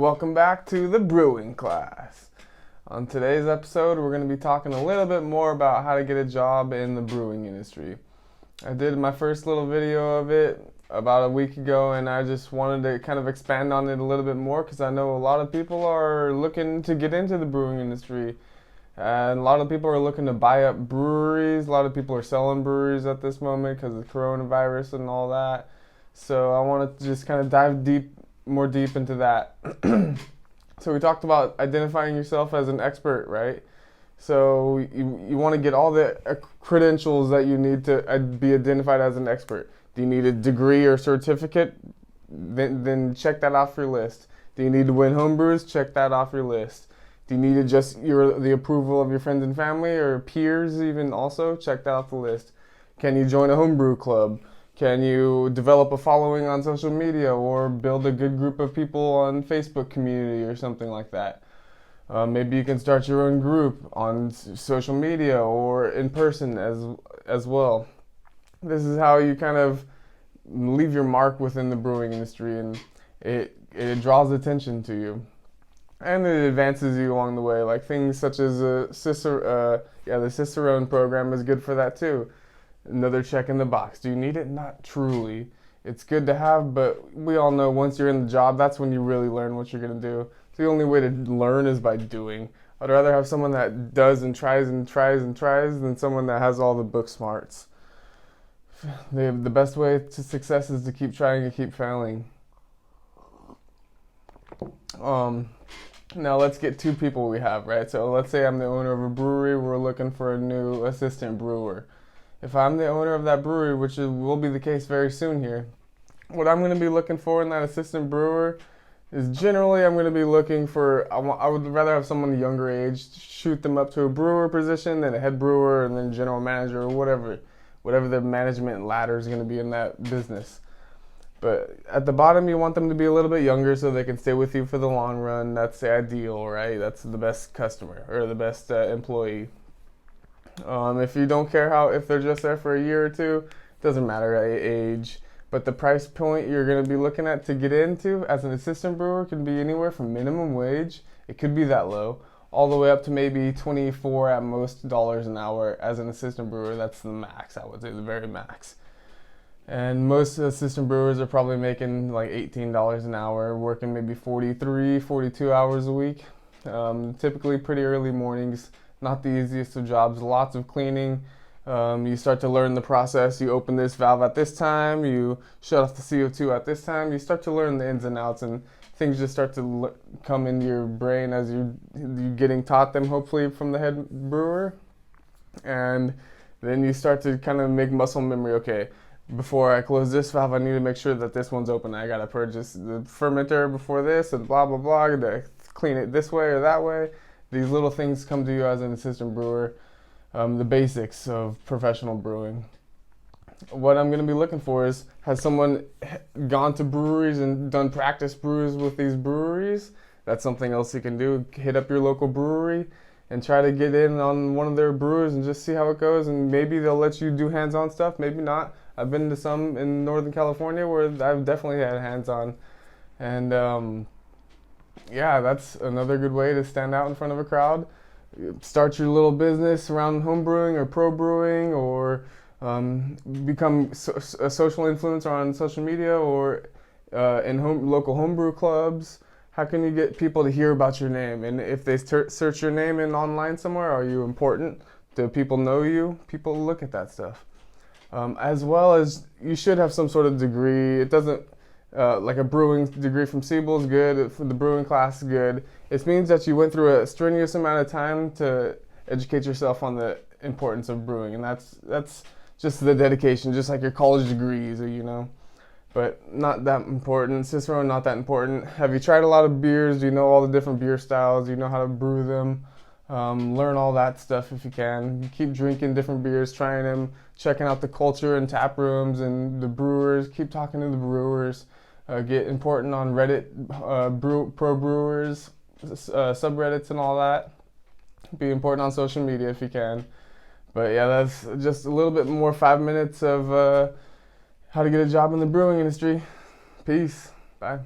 Welcome back to the brewing class. On today's episode, we're going to be talking a little bit more about how to get a job in the brewing industry. I did my first little video of it about a week ago, and I just wanted to kind of expand on it a little bit more because I know a lot of people are looking to get into the brewing industry. And a lot of people are looking to buy up breweries. A lot of people are selling breweries at this moment because of coronavirus and all that. So I wanted to just kind of dive more deep into that. So we talked about identifying yourself as an expert, right? So you want to get all the credentials that you need to be identified as an expert. Do you need a degree or certificate? Then check that off your list. Do you need to win homebrews? Check that off your list. Do you need to just the approval of your friends and family or peers even also? Check that off the list. Can you join a homebrew club? Can you develop a following on social media or build a good group of people on Facebook community or something like that? Maybe you can start your own group on social media or in person as well. This is how you kind of leave your mark within the brewing industry, and it draws attention to you. And it advances you along the way, like things such as the Cicerone program is good for that too. Another check in the box. Do you need it? Not truly. It's good to have, but we all know once you're in the job, that's when you really learn what you're going to do. So the only way to learn is by doing. I'd rather have someone that does and tries and tries and tries than someone that has all the book smarts. The best way to success is to keep trying and keep failing. Now let's get two people we have, right? So let's say I'm the owner of a brewery. We're looking for a new assistant brewer. If I'm the owner of that brewery, which will be the case very soon here, what I'm going to be looking for in that assistant brewer is generally I'm going to be looking for, I would rather have someone younger age, shoot them up to a brewer position, then a head brewer, and then general manager or whatever the management ladder is going to be in that business. But at the bottom, you want them to be a little bit younger so they can stay with you for the long run. That's the ideal, right? That's the best customer or the best employee. If you don't care if they're just there for a year or two, it doesn't matter age. But the price point you're going to be looking at to get into as an assistant brewer can be anywhere from minimum wage, it could be that low, all the way up to maybe 24 at most dollars an hour as an assistant brewer. That's the max, I would say, the very max. And most assistant brewers are probably making like $18 an hour, working maybe 43, 42 hours a week. Typically pretty early mornings. Not the easiest of jobs, lots of cleaning. You start to learn the process. You open this valve at this time, you shut off the CO2 at this time. You start to learn the ins and outs, and things just start to come into your brain as you're getting taught them, hopefully from the head brewer. And then you start to kind of make muscle memory. Okay, before I close this valve, I need to make sure that this one's open. I gotta purchase the fermenter before this and blah, blah, blah. I gotta clean it this way or that way. These little things come to you as an assistant brewer, the basics of professional brewing. What I'm going to be looking for is, has someone gone to breweries and done practice brews with these breweries? That's something else you can do. Hit up your local brewery and try to get in on one of their brewers and just see how it goes. And maybe they'll let you do hands-on stuff, maybe not. I've been to some in Northern California where I've definitely had hands-on. And yeah, that's another good way to stand out in front of a crowd. Start your little business around home brewing or pro brewing, or become a social influencer on social media or in local homebrew clubs. How can you get people to hear about your name? And if they search your name online somewhere, are you important? Do people know you? People look at that stuff. As well as you should have some sort of degree. It doesn't like a brewing degree from Siebel is good, for the brewing class is good. It means that you went through a strenuous amount of time to educate yourself on the importance of brewing, and that's just the dedication, just like your college degrees, or but not that important. Cicerone, not that important. Have you tried a lot of beers? Do you know all the different beer styles? Do you know how to brew them? Learn all that stuff if you can. Keep drinking different beers, trying them, checking out the culture and tap rooms and the brewers. Keep talking to the brewers. Get important on Reddit, pro brewers, subreddits and all that. Be important on social media if you can. But yeah, that's just a little bit more 5 minutes of how to get a job in the brewing industry. Peace. Bye.